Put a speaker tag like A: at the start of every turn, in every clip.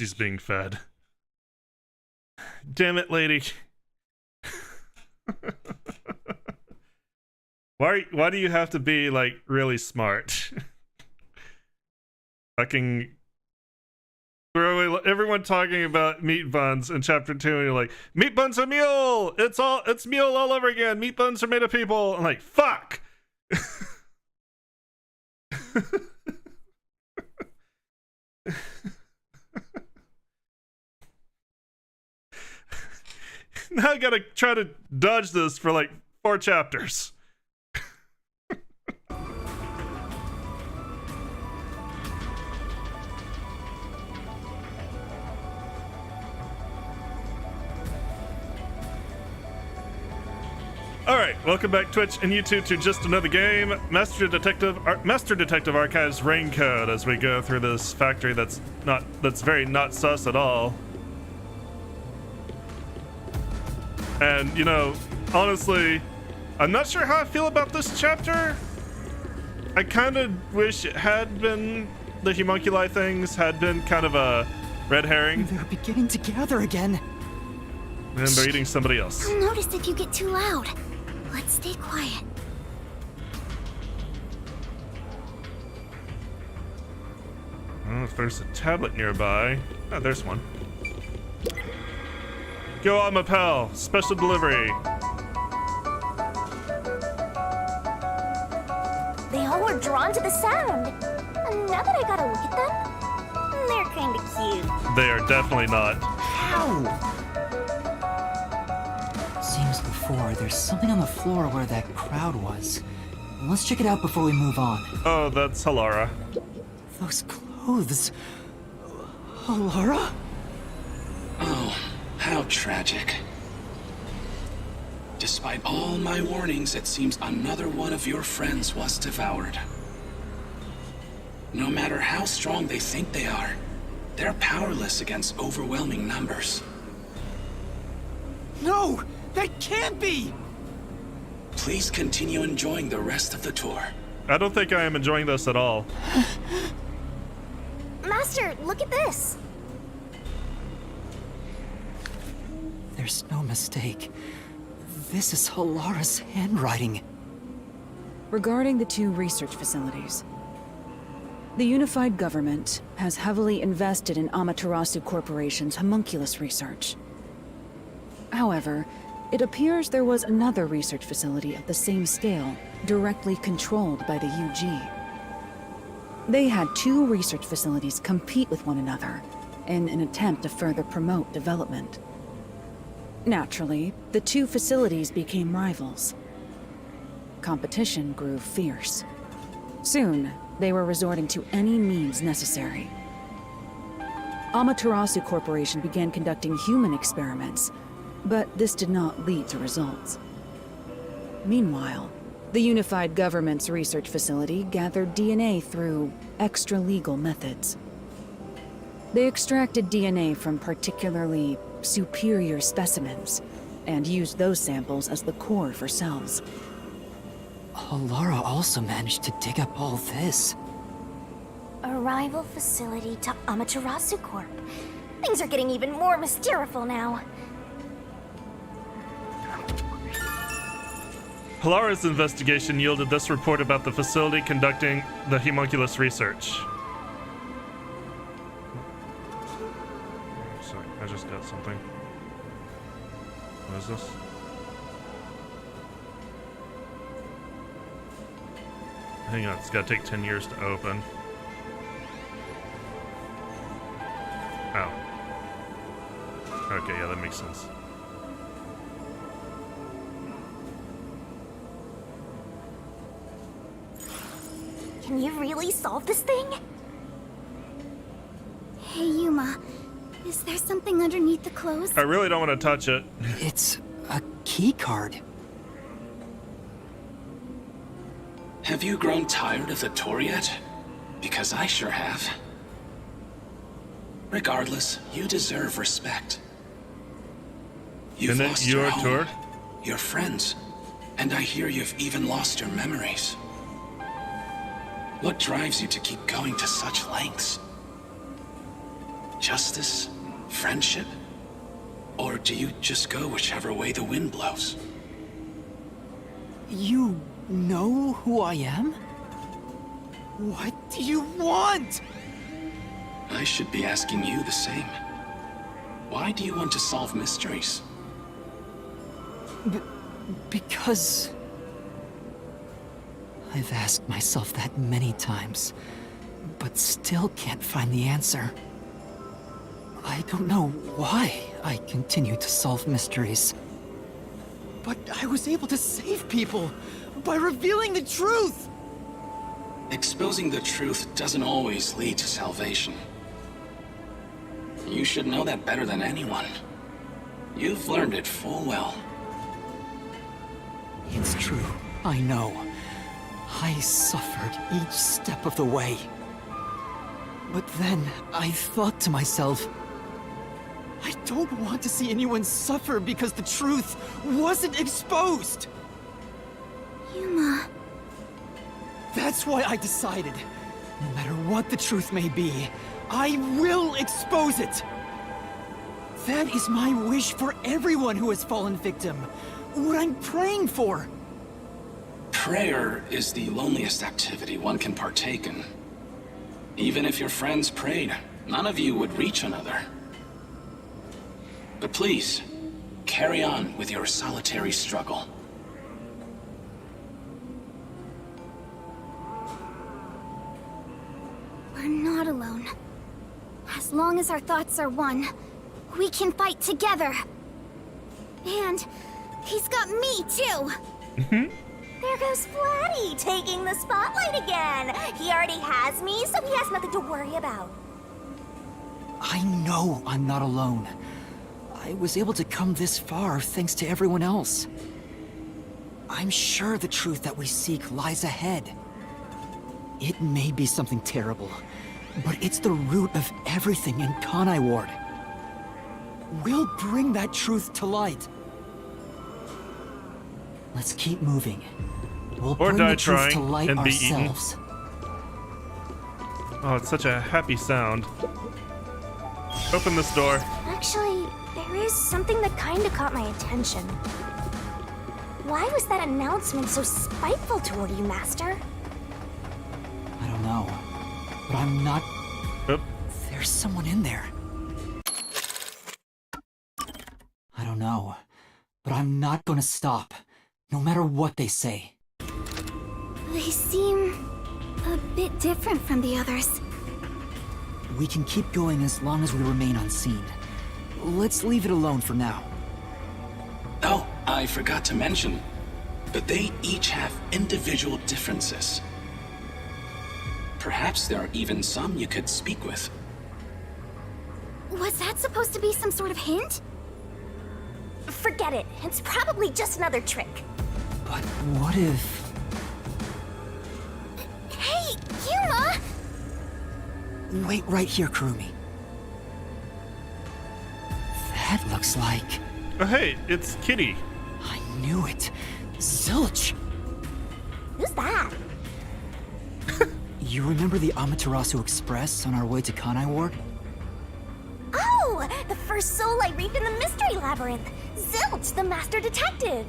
A: she's being fed. Damn it, lady. Why do you have to be, like, really smart? Fucking throw everyone talking about meat buns in chapter 2, and you're like, meat buns are meal! It's meal all over again! Meat buns are made of people! I'm like, fuck! Now I gotta try to dodge this for like 4 chapters. Alright, welcome back Twitch and YouTube to Just Another Game, Master Detective Archives Rain Code, as we go through this factory that's very not sus at all. And, you know, honestly, I'm not sure how I feel about this chapter. I kind of wish it had been, the homunculi things had been kind of a red herring.
B: They're beginning to gather again.
A: And they're eating somebody else.
C: I'll notice if you get too loud. Let's stay quiet.
A: Well, if there's a tablet nearby. Oh, there's one. Go on, my pal. Special delivery.
C: They all were drawn to the sound. And now that I got a look at them, they're kind of cute.
A: They are definitely not.
B: How? Seems before there's something on the floor where that crowd was. Let's check it out before we move on.
A: Oh, that's Halara.
B: Those clothes. Halara?
D: Oh, how tragic. Despite all my warnings, it seems another one of your friends was devoured. No matter how strong they think they are, they're powerless against overwhelming numbers.
B: No! That can't be!
D: Please continue enjoying the rest of the tour.
A: I don't think I am enjoying this at all.
C: Master, look at this.
B: There's no mistake. This is Halara's handwriting.
E: Regarding the 2 research facilities, the unified government has heavily invested in Amaterasu Corporation's homunculus research. However, it appears there was another research facility of the same scale, directly controlled by the UG. They had 2 research facilities compete with one another in an attempt to further promote development. Naturally, the 2 facilities became rivals. Competition grew fierce. Soon, they were resorting to any means necessary. Amaterasu Corporation began conducting human experiments, but this did not lead to results. Meanwhile, the unified government's research facility gathered DNA through extra-legal methods. They extracted DNA from particularly superior specimens and used those samples as the core for cells.
B: Halara also managed to dig up all this.
C: A rival facility to Amaterasu Corp. Things are getting even more mysterious now.
A: Halara's investigation yielded this report about the facility conducting the homunculus research. Sorry, I just got something. What is this? Hang on, it's gotta take 10 years to open. Oh. Okay, yeah, that makes sense.
C: Can you really solve this thing? Hey, Yuma. Is there something underneath the clothes?
A: I really don't want to touch it.
B: It's a key card.
D: Have you grown tired of the tour yet? Because I sure have. Regardless, you deserve respect. You've
A: Isn't it
D: lost
A: your
D: your home,
A: tour?
D: your friends, and I hear you've even lost your memories. What drives you to keep going to such lengths? Justice? Friendship? Or do you just go whichever way the wind blows?
B: You know who I am? What do you want?
D: I should be asking you the same. Why do you want to solve mysteries?
B: Because... I've asked myself that many times, but still can't find the answer. I don't know why I continue to solve mysteries. But I was able to save people by revealing the truth!
D: Exposing the truth doesn't always lead to salvation. You should know that better than anyone. You've learned it full well.
B: It's true, I know. I suffered each step of the way. But then I thought to myself, I don't want to see anyone suffer because the truth wasn't exposed!
C: Yuma.
B: That's why I decided, no matter what the truth may be, I will expose it! That is my wish for everyone who has fallen victim. What I'm praying for.
D: Prayer is the loneliest activity one can partake in. Even if your friends prayed, none of you would reach another. But please, carry on with your solitary struggle.
C: We're not alone. As long as our thoughts are one, we can fight together. And he's got me too. There goes Flatty, taking the spotlight again. He already has me, so he has nothing to worry about.
B: I know I'm not alone. I was able to come this far thanks to everyone else. I'm sure the truth that we seek lies ahead. It may be something terrible, but it's the root of everything in Kanai Ward. We'll bring that truth to light. Let's keep moving. We'll
A: Or
B: bring
A: die
B: the truth to
A: trying
B: light
A: and be eaten.
B: ourselves.
A: Oh, it's such a happy sound. Open this door.
C: Actually, there is something that kinda caught my attention. Why was that announcement so spiteful toward you, Master?
B: I don't know, but I'm not...
A: Oop.
B: There's someone in there. I don't know, but I'm not gonna stop, no matter what they say.
C: They seem a bit different from the others.
B: We can keep going as long as we remain unseen. Let's leave it alone for now.
D: Oh, I forgot to mention, but they each have individual differences. Perhaps there are even some you could speak with.
C: Was that supposed to be some sort of hint? Forget it. It's probably just another trick.
B: But what if...
C: Hey, Yuma!
B: Wait right here, Kurumi. That looks like...
A: Oh, hey, it's Kitty.
B: I knew it. Zilch!
C: Who's that?
B: You remember the Amaterasu Express on our way to Kanai Ward?
C: Oh, the first soul I reaped in the Mystery Labyrinth. Zilch, the Master Detective.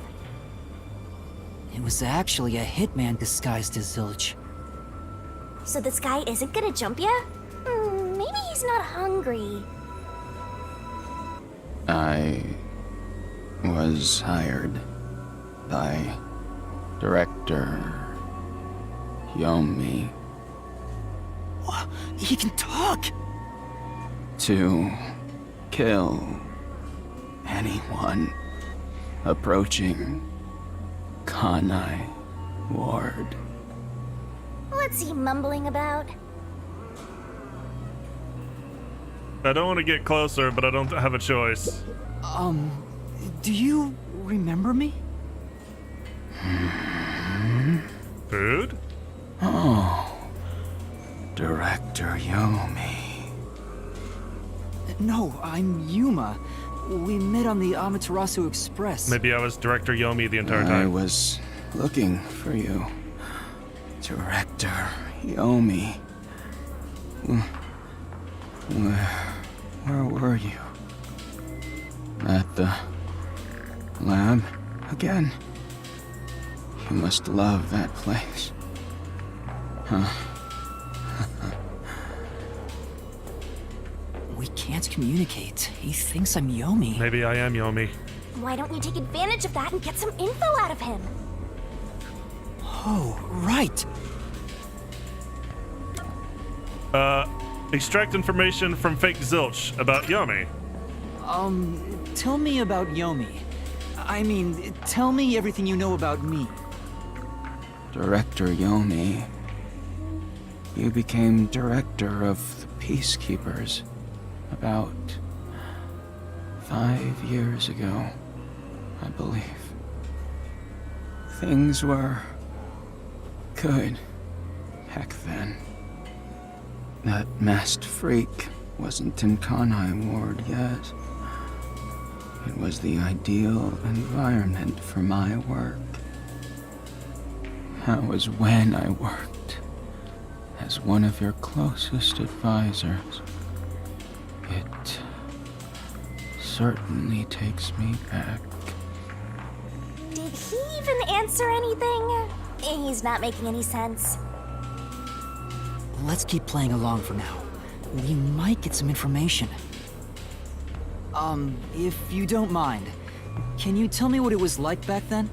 B: It was actually a hitman disguised as Zilch.
C: So this guy isn't gonna jump ya? Maybe he's not hungry.
F: I was hired by Director Yomi
B: He can talk!
F: to kill anyone approaching Kanai Ward.
C: What's he mumbling about?
A: I don't want to get closer, but I don't have a choice.
B: Do you remember me?
A: Food?
F: Director Yomi.
B: No, I'm Yuma. We met on the Amaterasu Express.
A: Maybe I was Director Yomi the entire
F: I
A: time.
F: was looking for you. Director Yomi. were you? At the lab again? You must love that place. Huh?
B: We can't communicate. He thinks I'm Yomi.
A: Maybe I am Yomi.
C: Why don't you take advantage of that and get some info out of him?
B: Oh, right.
A: Extract information from fake Zilch about Yomi.
B: Tell me about Yomi. I mean, tell me everything you know about me.
F: Director Yomi. You became director of the Peacekeepers about 5 years ago, I believe. Things were good back then. That masked freak wasn't in Kanai Ward yet. It was the ideal environment for my work. That was when I worked as one of your closest advisors. It certainly takes me back.
C: Did he even answer anything? He's not making any sense.
B: Let's keep playing along for now. We might get some information. If you don't mind, can you tell me what it was like back then?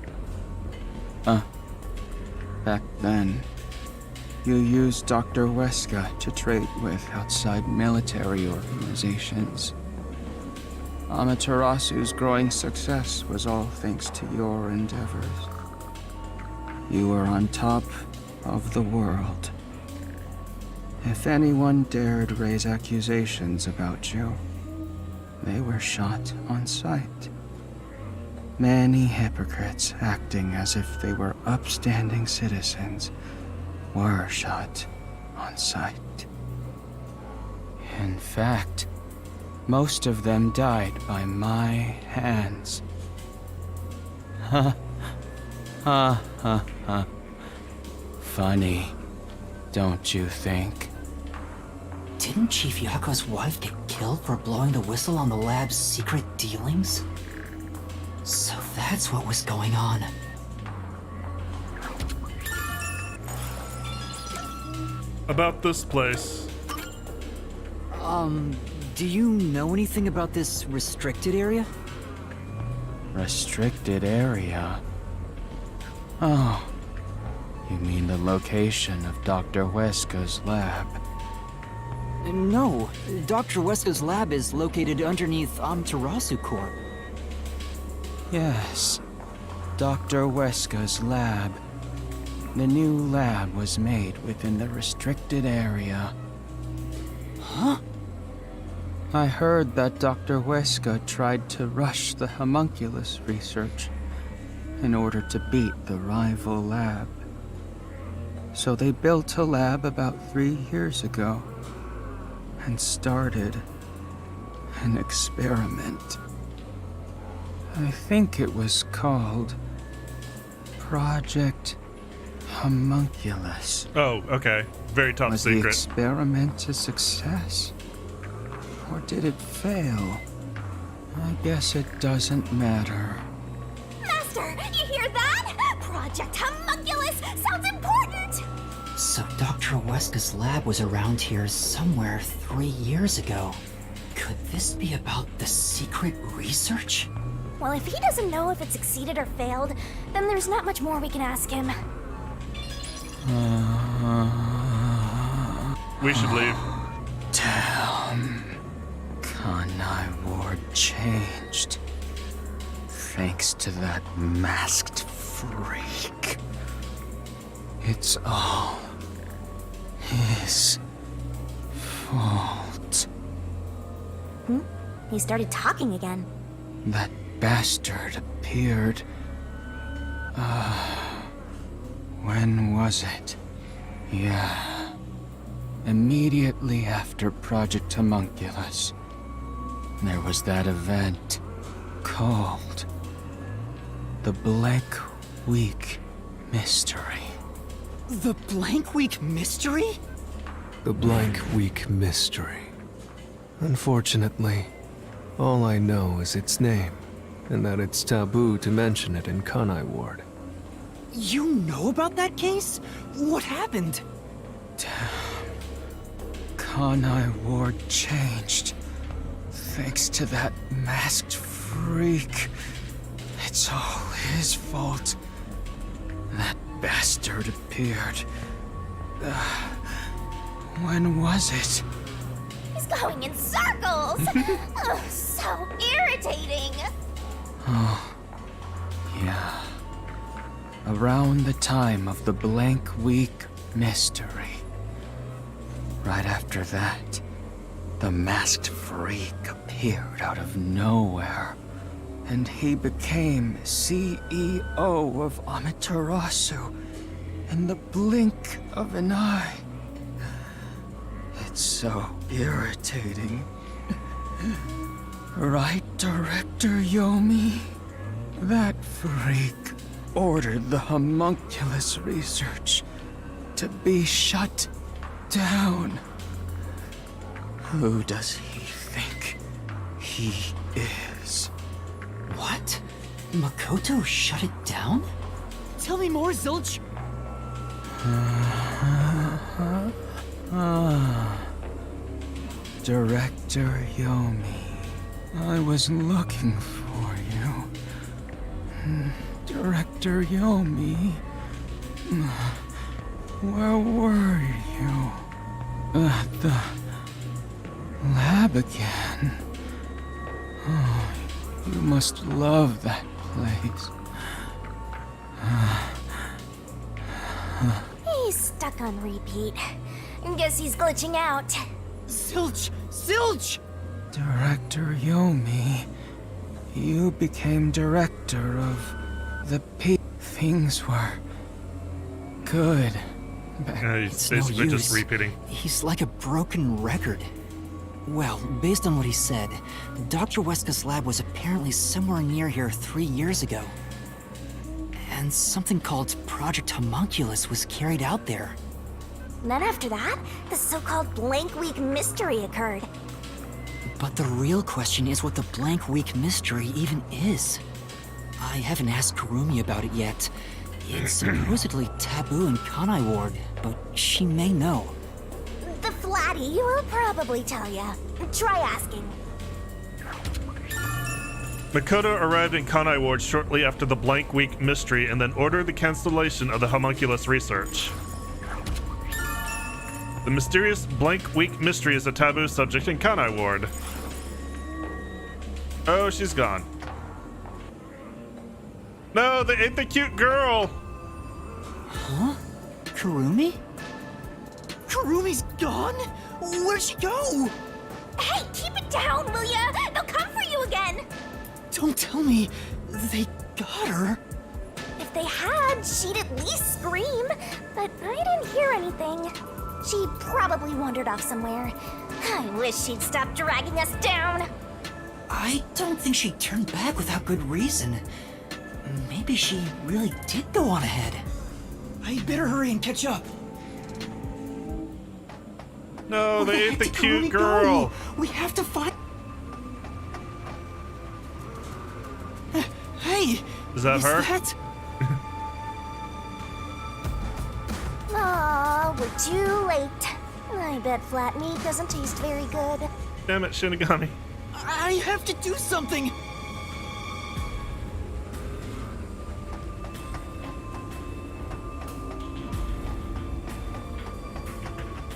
F: Back then, you used Dr. Weska to trade with outside military organizations. Amaterasu's growing success was all thanks to your endeavors. You were on top of the world. If anyone dared raise accusations about you, they were shot on sight. Many hypocrites acting as if they were upstanding citizens were shot on sight. In fact, most of them died by my hands. Ha ha ha ha. Funny, don't you think?
B: Didn't Chief Yako's wife get killed for blowing the whistle on the lab's secret dealings? So that's what was going on.
A: About this place.
B: Do you know anything about this restricted area?
F: Restricted area? Oh, you mean the location of Dr. Weska's lab?
B: No, Dr. Weska's lab is located underneath Amaterasu Corp.
F: Yes, Dr. Weska's lab. The new lab was made within the restricted area.
B: Huh?
F: I heard that Dr. Weska tried to rush the homunculus research in order to beat the rival lab. So they built a lab about 3 years ago and started an experiment. I think it was called Project Homunculus.
A: Oh, okay. Very top
F: Was the
A: secret.
F: experiment a success? Or did it fail? I guess it doesn't matter.
C: Master, you hear that? Project Homunculus sounds important!
B: So Dr. Weska's lab was around here somewhere 3 years ago. Could this be about the secret research?
C: Well, if he doesn't know if it succeeded or failed, then there's not much more we can ask him.
A: We should leave.
F: Damn. Kanai Ward changed. Thanks to that masked freak. It's all his fault.
C: He started talking again.
F: That bastard appeared. When was it? Yeah. Immediately after Project Homunculus. There was that event called the Blank Week Mystery.
B: The Blank Week Mystery?
G: The Blank Week Mystery. Unfortunately, All I know is its name, and that it's taboo to mention it in Kanai Ward.
B: You know about that case? What happened?
F: Kanai Ward changed. Thanks to that masked freak. It's all his fault. That bastard appeared. When was it?
C: He's going in circles! Oh, so irritating!
F: Yeah. Around the time of the Blank Week mystery. Right after that, the masked freak appeared out of nowhere. And he became CEO of Amaterasu in the blink of an eye. It's so irritating. Right, Director Yomi? That freak ordered the homunculus research to be shut down. Who does he think he is?
B: What? Makoto shut it down? Tell me more, Zilch!
F: Director Yomi, I was looking for you. Director Yomi, where were you? At the lab again. Oh, you must love that place.
C: He's stuck on repeat. Guess he's glitching out.
B: Zilch! Zilch!
F: Director Yomi, you became director of the Things were good.
A: He's
B: It's no
A: basically just
B: use.
A: repeating.
B: He's like a broken record. Well, based on what he said, Dr. Weska's lab was apparently somewhere near here 3 years ago. And something called Project Homunculus was carried out there.
C: Then after that, the so-called Blank Week mystery occurred.
B: But the real question is what the Blank Week mystery even is. I haven't asked Kurumi about it yet. It's supposedly taboo in Kanai Ward, but she may know.
C: The Flatty will probably tell ya. Try asking.
A: Makoto arrived in Kanai Ward shortly after the Blank Week mystery and then ordered the cancellation of the homunculus research. The mysterious Blank Week mystery is a taboo subject in Kanai Ward. Oh, she's gone. No, they ate the cute girl!
B: Huh? Kurumi? Kurumi's gone? Where'd she go?
C: Hey, keep it down, will ya? They'll come for you again.
B: Don't tell me they got her.
C: If they had, she'd at least scream. But I didn't hear anything. She probably wandered off somewhere. I wish she'd stop dragging us down.
B: I don't think she turned back without good reason. Maybe she really did go on ahead. I better hurry and catch up.
A: No, they
B: Where
A: ate the
B: did
A: cute
B: Kurumi
A: girl!
B: go? We have to find. Hey!
A: Is that her?
B: That...
C: Aw, we're too late. I bet flat meat doesn't taste very good.
A: Damn it, Shinigami.
B: I have to do something!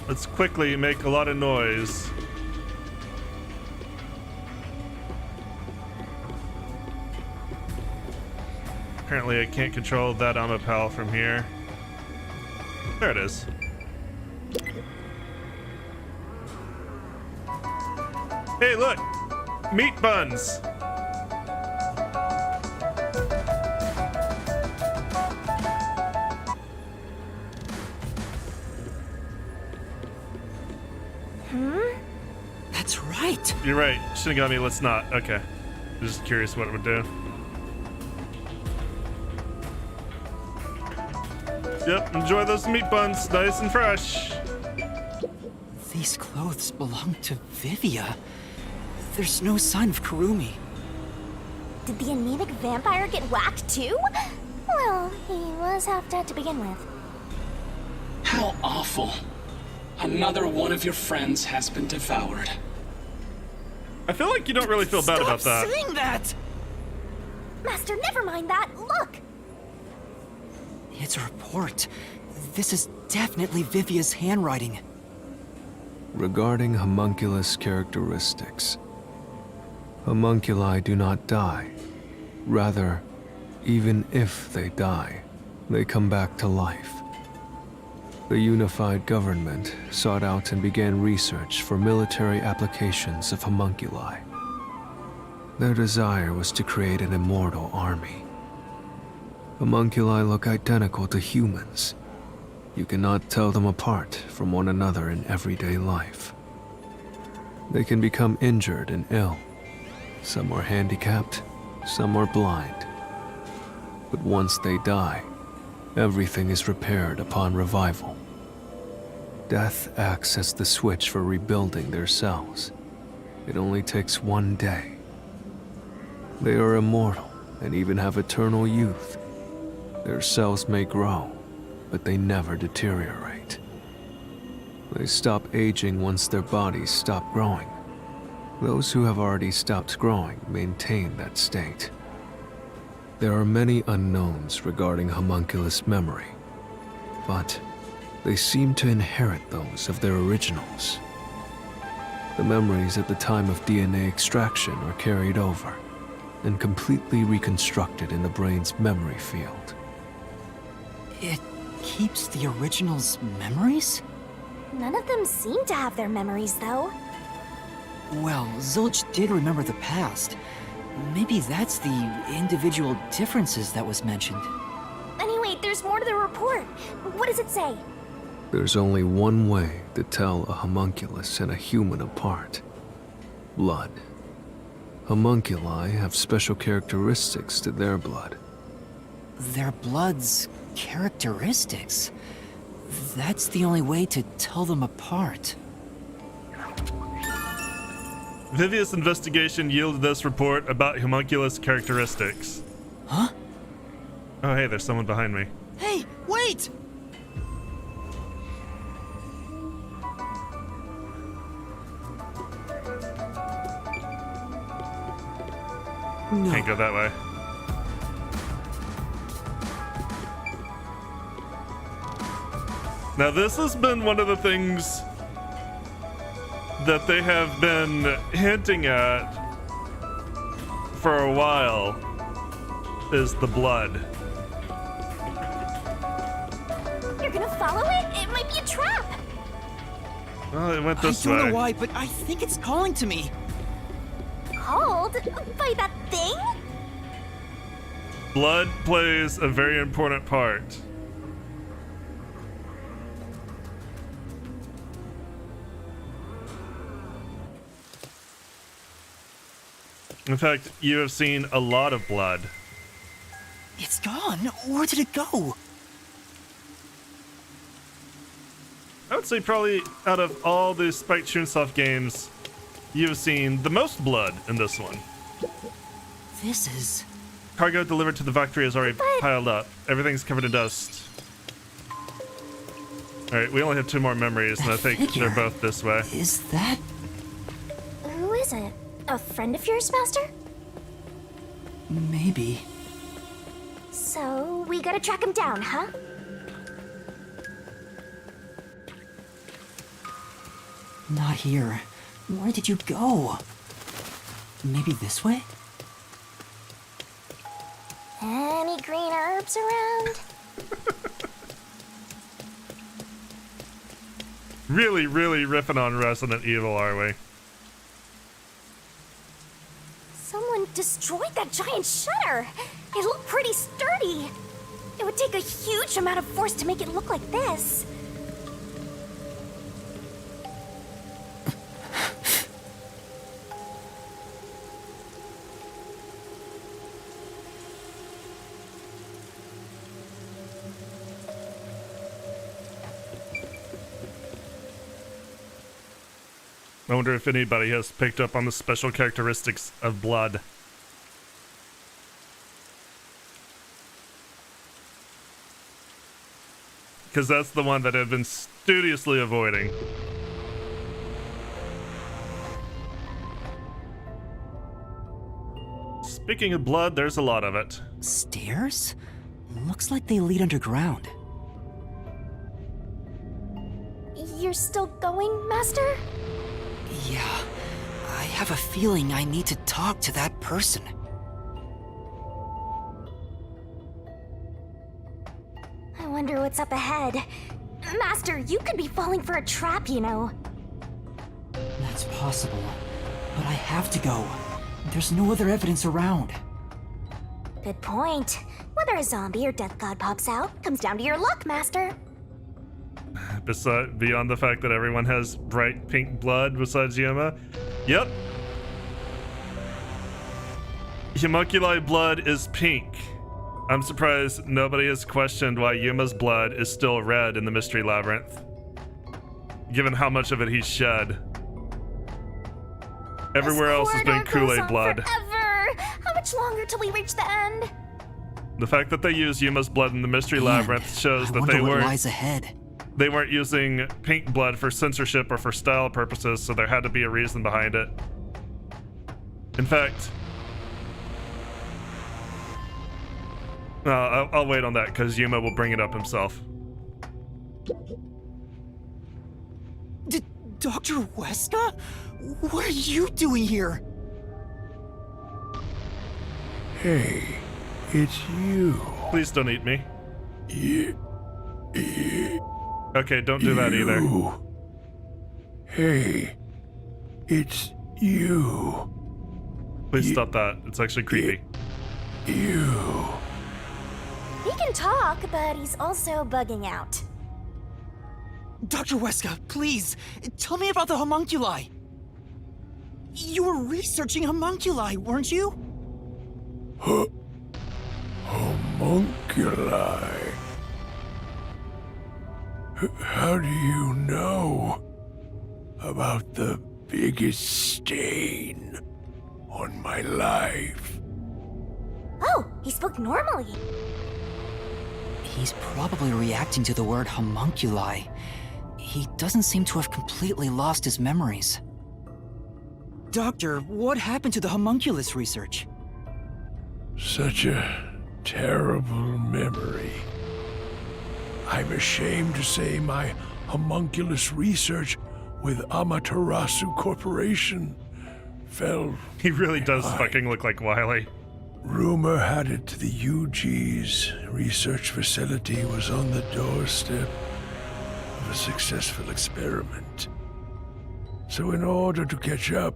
A: Let's quickly make a lot of noise. Apparently I can't control that Amapal from here. There it is. Hey, look! Meat buns!
B: That's right!
A: You're right, Shinigami, let's not. Okay. Just curious what it would do. Yep, enjoy those meat buns, nice and fresh.
B: These clothes belong to Vivia. there's no sign of Kurumi.
C: Did the anemic vampire get whacked too? Well, he was half dead to begin with.
D: How awful. Another one of your friends has been devoured.
A: I feel like you don't really feel bad about that.
B: Stop saying that!
C: Master, never mind that. Look!
B: It's a report. This is definitely Vivia's handwriting.
G: Regarding homunculus characteristics, homunculi do not die. Rather, even if they die, they come back to life. The unified government sought out and began research for military applications of homunculi. Their desire was to create an immortal army. Homunculi look identical to humans. You cannot tell them apart from one another in everyday life. They can become injured and ill. Some are handicapped, some are blind. But once they die, everything is repaired upon revival. Death acts as the switch for rebuilding their cells. It only takes one day. They are immortal and even have eternal youth. Their cells may grow, but they never deteriorate. They stop aging once their bodies stop growing. Those who have already stopped growing maintain that state. There are many unknowns regarding homunculus memory, but they seem to inherit those of their originals. The memories at the time of DNA extraction are carried over and completely reconstructed in the brain's memory field.
B: It keeps the original's memories?
C: None of them seem to have their memories, though.
B: Well, Zilch did remember the past. Maybe that's the individual differences that was mentioned.
C: Anyway, there's more to the report. What does it say?
G: There's only one way to tell a homunculus and a human apart. Blood. Homunculi have special characteristics to their blood.
B: Their blood's characteristics? That's the only way to tell them apart.
A: Vivia's investigation yielded this report about homunculus characteristics.
B: Huh?
A: Oh, hey, there's someone behind me.
B: Hey, wait! No.
A: Can't go that way. Now, this has been one of the things that they have been hinting at for a while, is the blood.
C: You're gonna follow it? It might be a trap.
A: Well, it went this
B: I don't
A: way.
B: know why, but I think it's calling to me.
C: Called? By that thing?
A: Blood plays a very important part. In fact, you have seen a lot of blood.
B: It's gone. Where did it go?
A: I would say probably out of all the Spike Chunsoft games, you've seen the most blood in this one.
B: This is...
A: Cargo delivered to the factory is already piled up. Everything's covered in dust. Alright, we only have 2 more memories, and I think
B: figure.
A: they're both this way.
B: Is that...
C: Who is it? A friend of yours, Master?
B: maybe...
C: So, we gotta track him down, huh?
B: Not here. Where did you go? Maybe this way?
C: Any green herbs around?
A: Really, really riffing on Resident Evil, are we?
C: Someone destroyed that giant shutter. It looked pretty sturdy. It would take a huge amount of force to make it look like this.
A: I wonder if anybody has picked up on the special characteristics of blood. Because that's the one that I've been studiously avoiding. Speaking of blood, there's a lot of it.
B: Stairs? Looks like they lead underground.
C: You're still going, Master?
B: Yeah, I have a feeling I need to talk to that person.
C: I wonder what's up ahead. Master, you could be falling for a trap, you know.
B: That's possible, but I have to go. There's no other evidence around.
C: Good point. Whether a zombie or death god pops out comes down to your luck, Master.
A: Beyond the fact that everyone has bright pink blood besides Yuma. Yep. Homunculi blood is pink. I'm surprised nobody has questioned why Yuma's blood is still red in the Mystery Labyrinth, given how much of it he's shed. Everywhere else has been Kool-Aid blood.
C: Forever. How much longer till we reach the end?
A: The fact that they use Yuma's blood in the Mystery Labyrinth shows
B: I
A: that
B: wonder
A: they
B: what
A: weren't
B: lies ahead.
A: They weren't using pink blood for censorship or for style purposes, so there had to be a reason behind it. In fact, I'll wait on that because Yuma will bring it up himself.
B: Dr. Weska? What are you doing here?
H: Hey, it's you.
A: Please don't eat me. Okay, don't do that either.
H: Hey, it's you.
A: Please stop that. It's actually creepy.
H: You.
C: He can talk, but he's also bugging out.
B: Dr. Weska, please, tell me about the homunculi. You were researching homunculi, weren't you?
H: Homunculi. How do you know about the biggest stain on my life?
C: Oh, he spoke normally.
B: He's probably reacting to the word homunculi. He doesn't seem to have completely lost his memories. Doctor, what happened to the homunculus research?
H: Such a terrible memory. I'm ashamed to say my homunculus research with Amaterasu Corporation fell.
A: He really does fucking look like Wily.
H: Rumor had it the UG's research facility was on the doorstep of a successful experiment. So in order to catch up,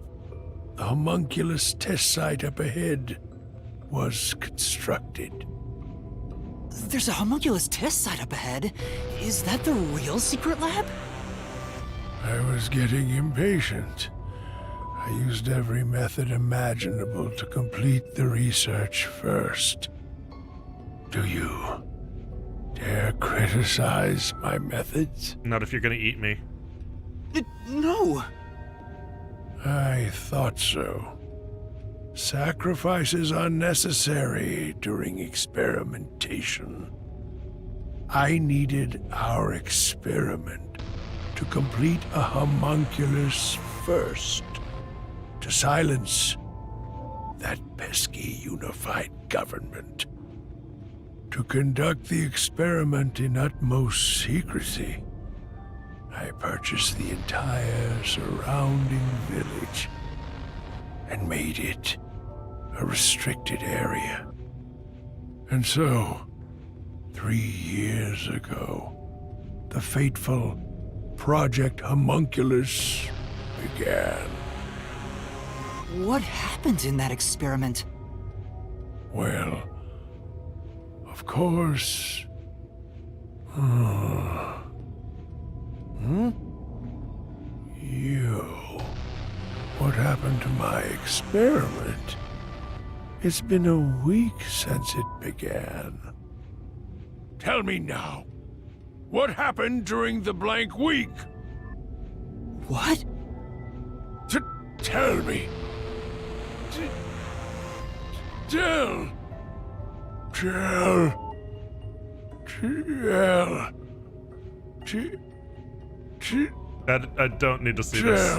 H: the homunculus test site up ahead was constructed.
B: There's a homunculus test site up ahead. Is that the real secret lab?
H: I was getting impatient. I used every method imaginable to complete the research first. Do you dare criticize my methods?
A: Not if you're gonna eat me.
B: No.
H: I thought so. Sacrifices are necessary during experimentation. I needed our experiment to complete a homunculus first, to silence that pesky unified government. To conduct the experiment in utmost secrecy, I purchased the entire surrounding village and made it a restricted area. And so, 3 years ago, the fateful Project Homunculus began.
B: What happened in that experiment?
H: Well, of course... You. What happened to my experiment? It's been a week since it began. Tell me now, what happened during the blank week?
B: What?
H: Tell me. Tell. Tell. Tell.
A: I don't need to see this.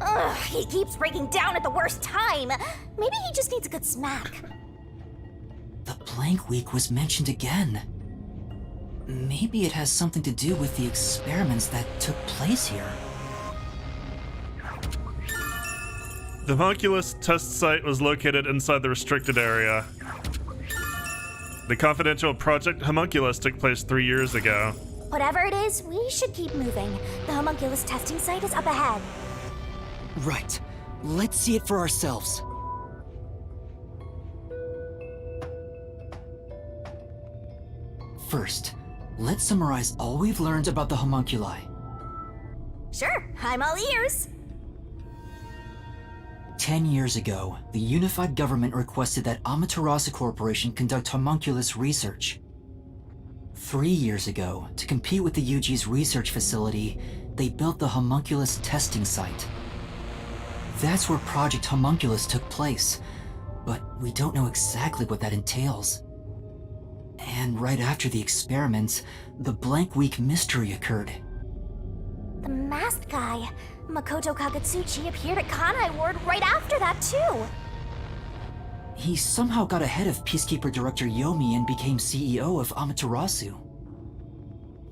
C: Ugh, he keeps breaking down at the worst time. Maybe he just needs a good smack.
B: The blank week was mentioned again. Maybe it has something to do with the experiments that took place here.
A: The homunculus test site was located inside the restricted area. The confidential Project Homunculus took place 3 years ago.
C: Whatever it is, we should keep moving. The homunculus testing site is up ahead.
B: Right. Let's see it for ourselves. First, let's summarize all we've learned about the homunculi.
C: Sure, I'm all ears.
B: 10 years ago, the unified government requested that Amaterasu Corporation conduct homunculus research. 3 years ago, to compete with the UG's research facility, they built the homunculus testing site. That's where Project Homunculus took place, but we don't know exactly what that entails. And right after the experiments, the blank week mystery occurred.
C: The masked guy, Makoto Kagetsuchi, appeared at Kanai Ward right after that, too.
B: He somehow got ahead of Peacekeeper Director Yomi and became CEO of Amaterasu.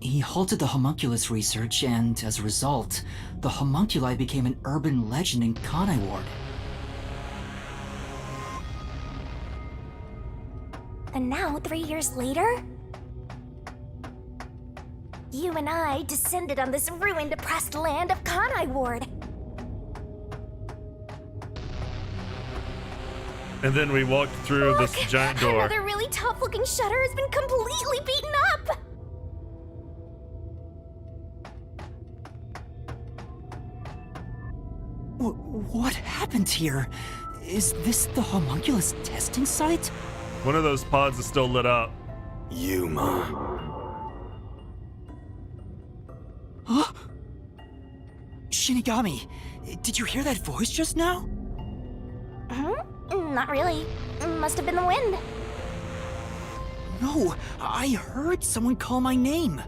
B: He halted the homunculus research, and as a result, the homunculi became an urban legend in Kanai Ward.
C: And now, 3 years later, you and I descended on this ruined, oppressed land of Kanai Ward.
A: And then we walked through this giant door.
C: Another really tough-looking shutter has been completely beaten up.
B: What happened here? Is this the homunculus testing site?
A: One of those pods is still lit up.
H: Yuma.
B: Huh? Shinigami, did you hear that voice just now?
C: Not really. Must have been the wind.
B: No, I heard someone call my name.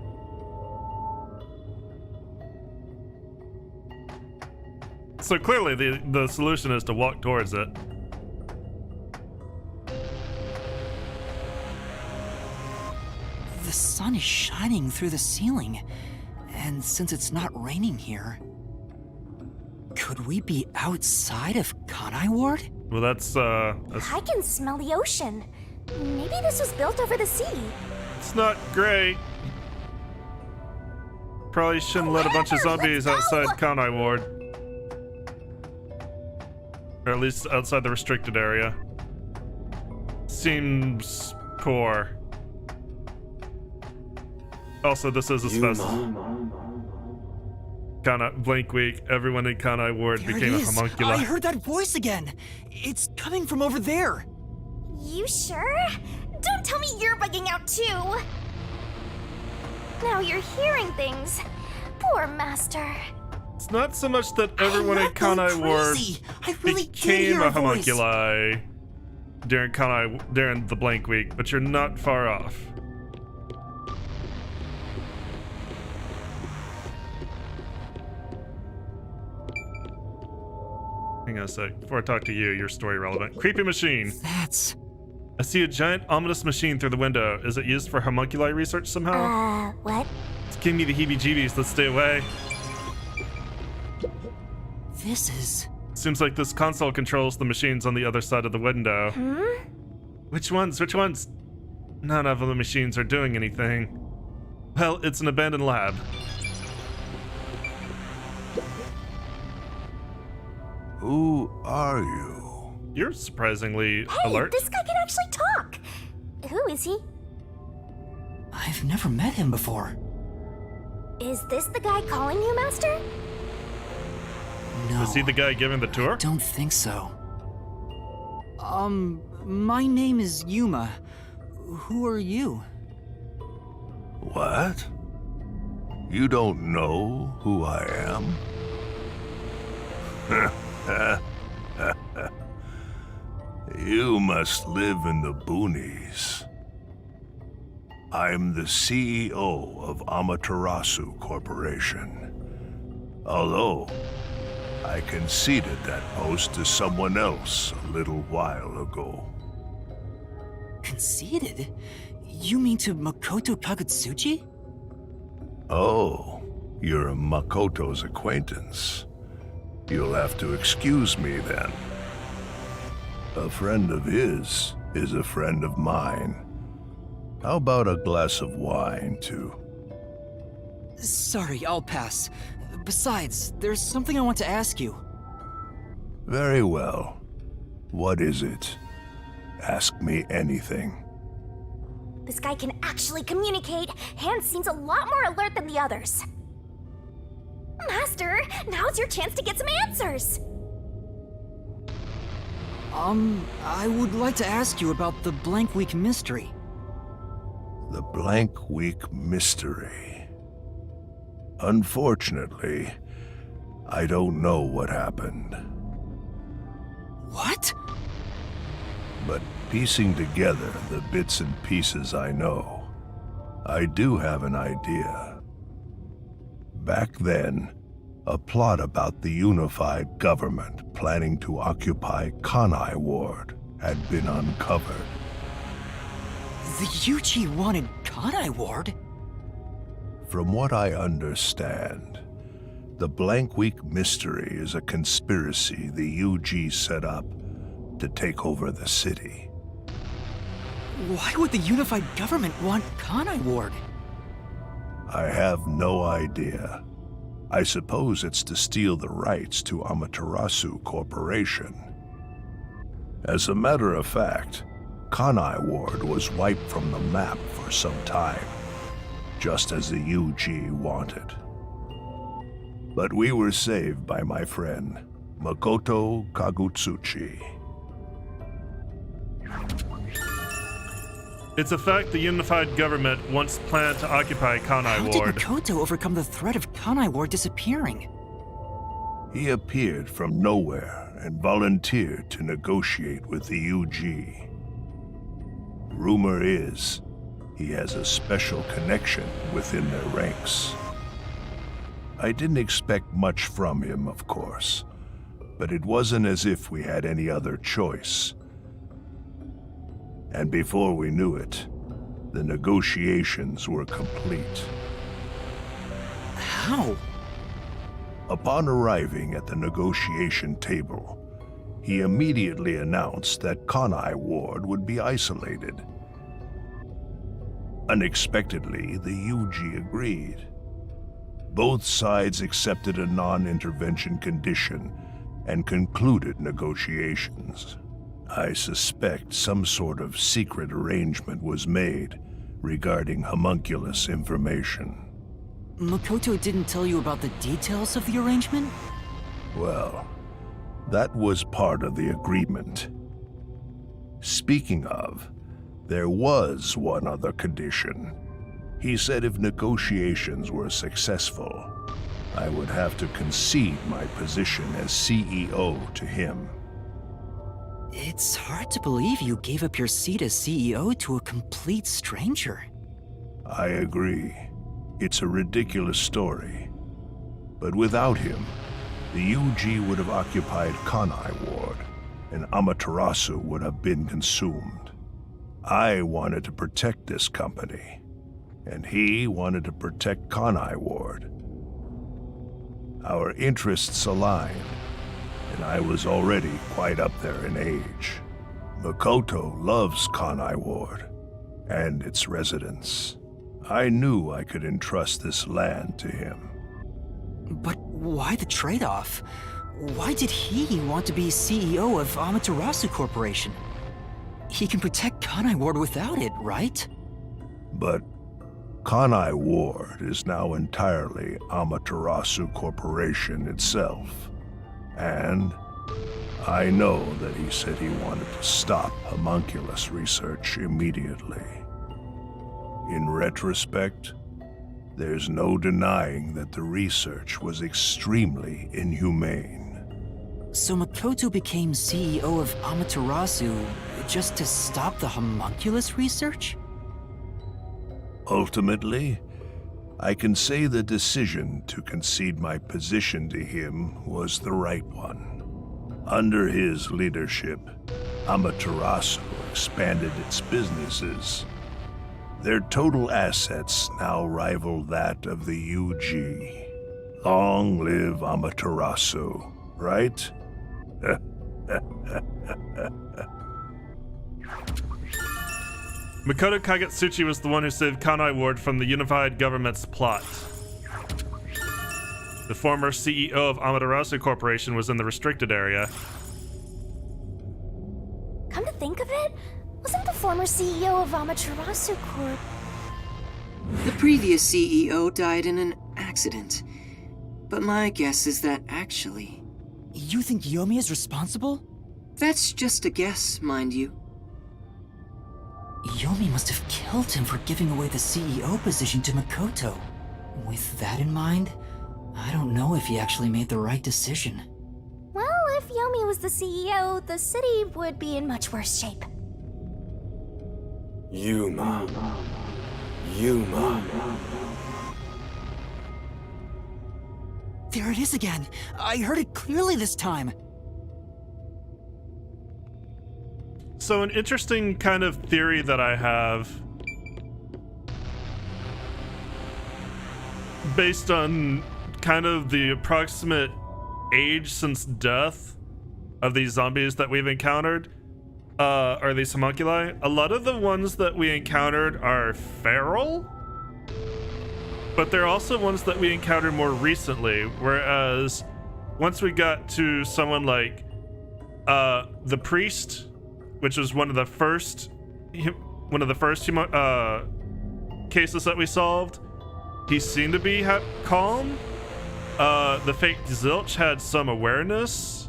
A: So clearly the solution is to walk towards it.
B: The sun is shining through the ceiling, and since it's not raining here, could we be outside of Kanai Ward?
A: Well, that's
C: I can smell the ocean. Maybe this was built over the sea.
A: it's not great. Probably shouldn't let a bunch of zombies
C: Let's go!
A: outside Kanai Ward. Or at least outside the restricted area. Seems poor. Also, this is a specimen. Kana blank week. Everyone in Kanai Ward
B: There
A: became
B: it
A: a
B: is.
A: homunculi.
B: I heard that voice again. It's coming from over there.
C: You sure? Don't tell me you're bugging out too. Now you're hearing things. Poor master.
A: It's not so much that everyone in
B: I'm not going
A: Kanai Ward
B: crazy. I really did
A: became
B: hear
A: a
B: a voice.
A: homunculi during the blank week, but you're not far off. Hang on a sec. Before I talk to you, your story relevant. Creepy machine.
B: That's...
A: I see a giant ominous machine through the window. Is it used for homunculi research somehow?
C: What?
A: It's giving me the heebie-jeebies. Let's stay away.
B: This is...
A: Seems like this console controls the machines on the other side of the window. Which ones? Which ones? None of the machines are doing anything. Well, it's an abandoned lab.
H: Who are you?
A: You're surprisingly
C: Hey,
A: alert.
C: this guy can actually talk. Who is he?
B: I've never met him before.
C: Is this the guy calling you, Master?
B: No.
A: Is he the guy giving the tour?
B: Don't think so. My name is Yuma. Who are you?
H: What? You don't know who I am? You must live in the boonies. I'm the CEO of Amaterasu Corporation. Although, I conceded that post to someone else a little while ago.
B: Conceded? You mean to Makoto Kagutsuchi?
H: Oh, you're Makoto's acquaintance. You'll have to excuse me then. A friend of his is a friend of mine. How about a glass of wine, too?
B: Sorry, I'll pass. Besides, there's something I want to ask you.
H: Very well. What is it? Ask me anything.
C: This guy can actually communicate. Hans seems a lot more alert than the others. Master, now's your chance to get some answers.
B: I would like to ask you about the Blank Week mystery.
H: The Blank Week mystery. Unfortunately, I don't know what happened.
B: What?
H: But piecing together the bits and pieces I know, I do have an idea. Back then, a plot about the unified government planning to occupy Kanai Ward had been uncovered.
B: The UG wanted Kanai Ward?
H: From what I understand, the Blank Week mystery is a conspiracy the UG set up to take over the city.
B: Why would the unified government want Kanai Ward?
H: I have no idea. I suppose it's to steal the rights to Amaterasu Corporation. As a matter of fact, Kanai Ward was wiped from the map for some time, just as the UG wanted. But we were saved by my friend, Makoto Kagutsuchi.
A: It's a fact the unified government once planned to occupy Kanai
B: How
A: Ward.
B: did Makoto overcome the threat of Kanai Ward disappearing?
H: He appeared from nowhere and volunteered to negotiate with the UG. Rumor is, he has a special connection within their ranks. I didn't expect much from him, of course, but it wasn't as if we had any other choice. And before we knew it, the negotiations were complete.
B: How?
H: Upon arriving at the negotiation table, he immediately announced that Kanai Ward would be isolated. Unexpectedly, the UG agreed. Both sides accepted a non-intervention condition and concluded negotiations. I suspect some sort of secret arrangement was made regarding homunculus information.
B: Makoto didn't tell you about the details of the arrangement?
H: Well, that was part of the agreement. Speaking of, there was one other condition. He said if negotiations were successful, I would have to concede my position as CEO to him.
B: It's hard to believe you gave up your seat as CEO to a complete stranger.
H: I agree. It's a ridiculous story. But without him, the UG would have occupied Kanai Ward, and Amaterasu would have been consumed. I wanted to protect this company, and he wanted to protect Kanai Ward. Our interests aligned, and I was already quite up there in age. Makoto loves Kanai Ward and its residents. I knew I could entrust this land to him.
B: But why the trade-off? Why did he want to be CEO of Amaterasu Corporation? He can protect Kanai Ward without it, right?
H: But Kanai Ward is now entirely Amaterasu Corporation itself. And I know that he said he wanted to stop homunculus research immediately. In retrospect, there's no denying that the research was extremely inhumane.
B: So Makoto became CEO of Amaterasu just to stop the homunculus research?
H: Ultimately, I can say the decision to concede my position to him was the right one. Under his leadership, Amaterasu expanded its businesses. Their total assets now rival that of the UG. Long live Amaterasu, right?
A: Makoto Kagetsuchi was the one who saved Kanai Ward from the unified government's plot. The former CEO of Amaterasu Corporation was in the restricted area.
C: Come to think of it, wasn't the former CEO of Amaterasu Corp...
B: The previous CEO died in an accident. But my guess is that actually... You think Yomi is responsible? That's just a guess, mind you. Yomi must have killed him for giving away the CEO position to Makoto. With that in mind, I don't know if he actually made the right decision.
C: Well, if Yomi was the CEO, the city would be in much worse shape.
I: Yuma. Yuma.
B: There it is again! I heard it clearly this time!
A: So an interesting kind of theory that I have, based on kind of the approximate age since death of these zombies that we've encountered, or these homunculi, a lot of the ones that we encountered are feral, but they're also ones that we encountered more recently, whereas once we got to someone like the priest, which was one of the first cases that we solved, he seemed to be calm. The fake Zilch had some awareness.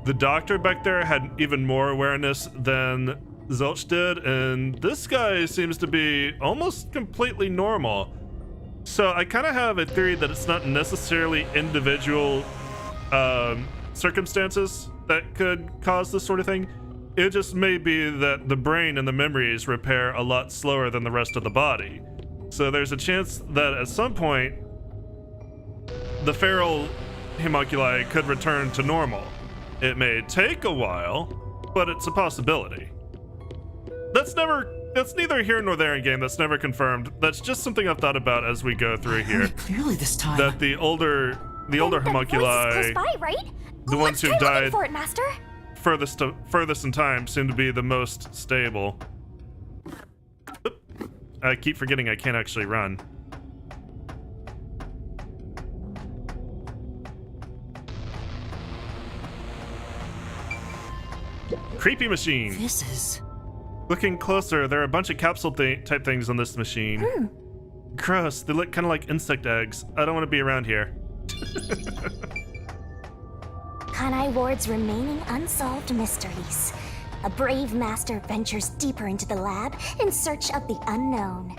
A: The doctor back there had even more awareness than Zilch did, and this guy seems to be almost completely normal. So I kind of have a theory that it's not necessarily individual circumstances that could cause this sort of thing. It just may be that the brain and the memories repair a lot slower than the rest of the body. So there's a chance that at some point, the feral homunculi could return to normal. It may take a while, but it's a possibility. That's neither here nor there in game. That's never confirmed. That's just something I've thought about as we go through here.
B: Clearly this time.
A: That the older homunculi,
C: Close by, right?
A: the ones who
C: Let's try looking
A: died
C: for it, Master.
A: furthest in time, seem to be the most stable. Oop. I keep forgetting I can't actually run. Creepy machine.
B: This is...
A: Looking closer, there are a bunch of capsule type things on this machine. Gross, they look kind of like insect eggs. I don't want to be around here.
C: Kanai Ward's remaining unsolved mysteries. A brave master ventures deeper into the lab in search of the unknown.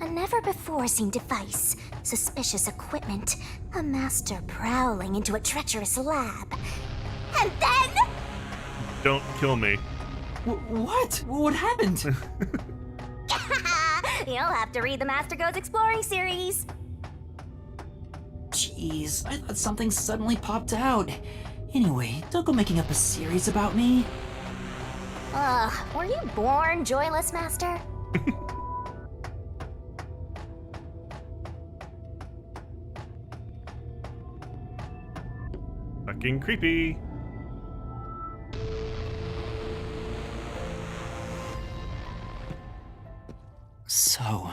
C: A never-before-seen device, suspicious equipment, a master prowling into a treacherous lab. And then...
A: Don't kill me.
B: What? What happened?
C: You'll have to read the Master Goes Exploring series.
B: Jeez, I thought something suddenly popped out. Anyway, don't go making up a series about me.
C: Ugh, were you born joyless, Master?
A: Fucking creepy.
B: So,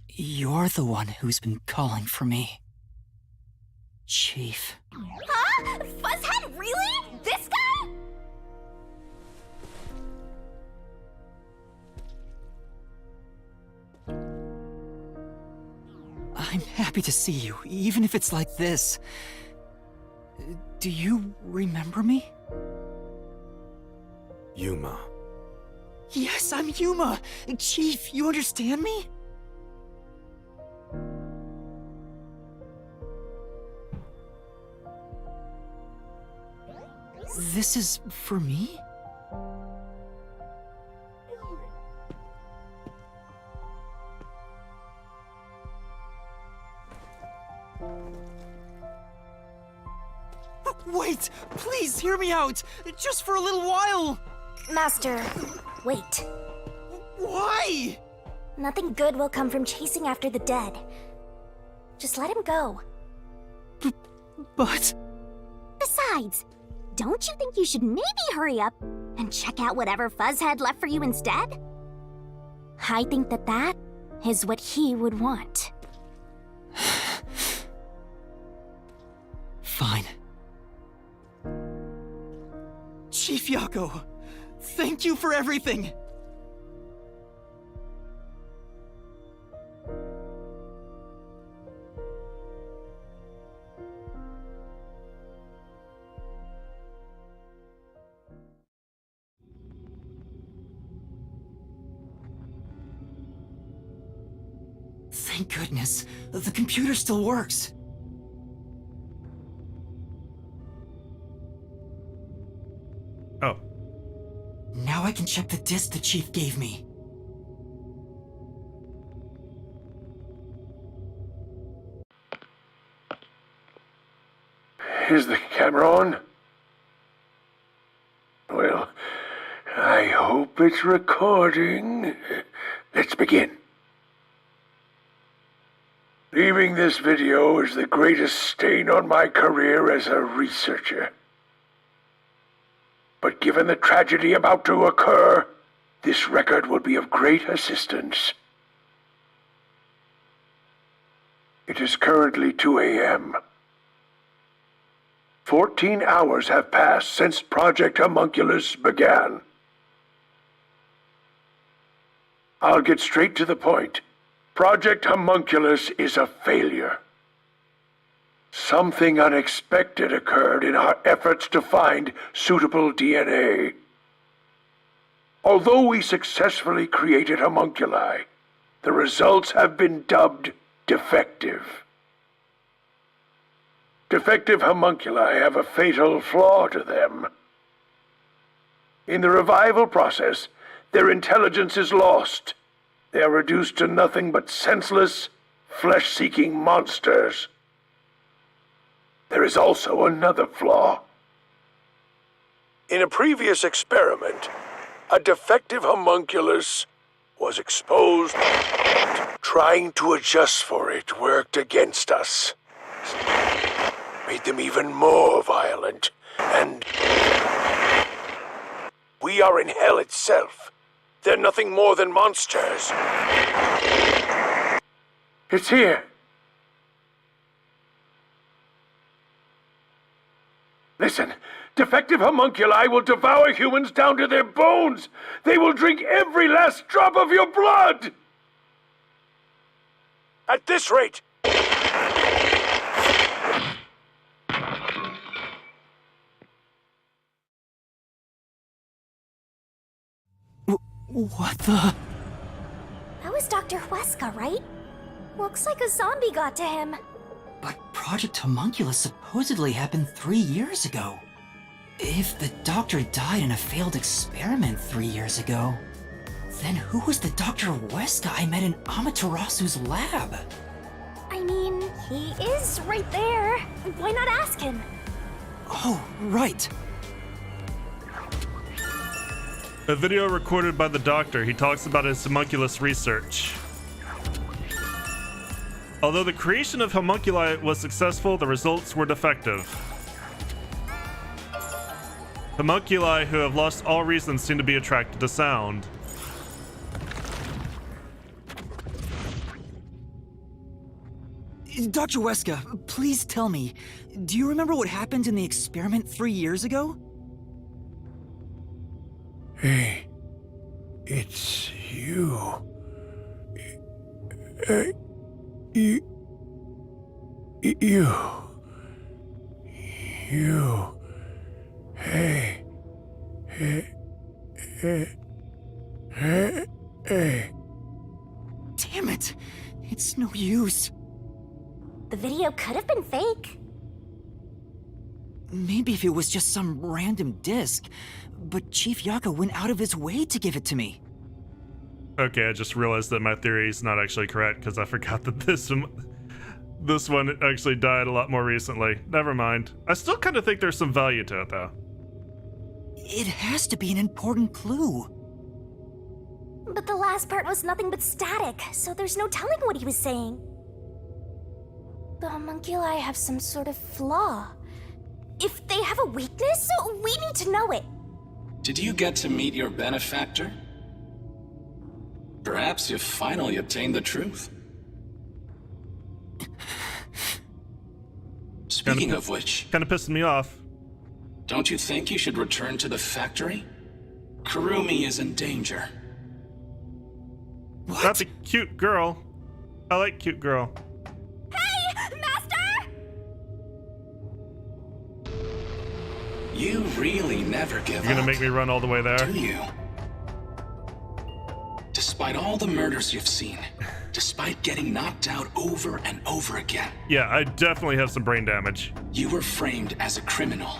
B: you're the one who's been calling for me. Chief.
C: Huh? Fuzzhead, really? This guy?
B: I'm happy to see you, even if it's like this. Do you remember me?
I: Yuma.
B: Yes, I'm Yuma. Chief, you understand me? This is for me? Wait! Please hear me out! Just for a little while!
C: Master, wait.
B: Why?
C: Nothing good will come from chasing after the dead. Just let him go.
B: But...
C: Besides, don't you think you should maybe hurry up and check out whatever Fuzzhead left for you instead? I think that is what he would want.
B: Fine. Chief Yako, thank you for everything! Thank goodness, the computer still works.
A: Oh.
B: Now I can check the disc the Chief gave me.
H: Is the camera on? Well, I hope it's recording. Let's begin. Leaving this video is the greatest stain on my career as a researcher. But given the tragedy about to occur, this record will be of great assistance. It is currently 2 a.m. 14 hours have passed since Project Homunculus began. I'll get straight to the point. Project Homunculus is a failure. Something unexpected occurred in our efforts to find suitable DNA. Although we successfully created homunculi, the results have been dubbed defective. Defective homunculi have a fatal flaw to them. In the revival process, their intelligence is lost. They are reduced to nothing but senseless, flesh-seeking monsters. There is also another flaw. In a previous experiment, a defective homunculus was exposed. Trying to adjust for it worked against us. Made them even more violent, and we are in hell itself. They're nothing more than monsters. It's here. Listen, defective homunculi will devour humans down to their bones. They will drink every last drop of your blood. At this rate,
B: What the?
C: That was Dr. Huesca, right? Looks like a zombie got to him.
B: But Project Homunculus supposedly happened 3 years ago. If the doctor died in a failed experiment 3 years ago, then who was the Dr. Huesca I met in Amaterasu's lab?
C: I mean, he is right there. Why not ask him?
B: Oh, right.
A: A video recorded by the doctor, he talks about his homunculus research. Although the creation of homunculi was successful, the results were defective. Homunculi who have lost all reason seem to be attracted to sound.
B: Dr. Huesca, please tell me, do you remember what happened in the experiment 3 years ago?
H: hey, it's you. You. Hey. Hey, hey.
B: Damn it! It's no use.
C: The video could have been fake.
B: Maybe if it was just some random disc, but Chief Yaka went out of his way to give it to me.
A: Okay, I just realized that my theory is not actually correct because I forgot that this one actually died a lot more recently. Never mind. I still kind of think there's some value to it, though.
B: It has to be an important clue.
C: But the last part was nothing but static, so there's no telling what he was saying. The homunculi have some sort of flaw. If they have a weakness, we need to know it.
D: Did you get to meet your benefactor? Perhaps you've finally obtained the truth. Speaking of which,
A: Kind of pissing me off.
D: don't you think you should return to the factory? Kurumi is in danger.
B: What?
A: That's a cute girl. I like cute girl.
C: Hey, Master!
D: You really never give
A: You're gonna
D: up,
A: make me run all the way there?
D: do you? Despite all the murders you've seen, despite getting knocked out over and over again,
A: Yeah, I definitely have some brain damage.
D: you were framed as a criminal,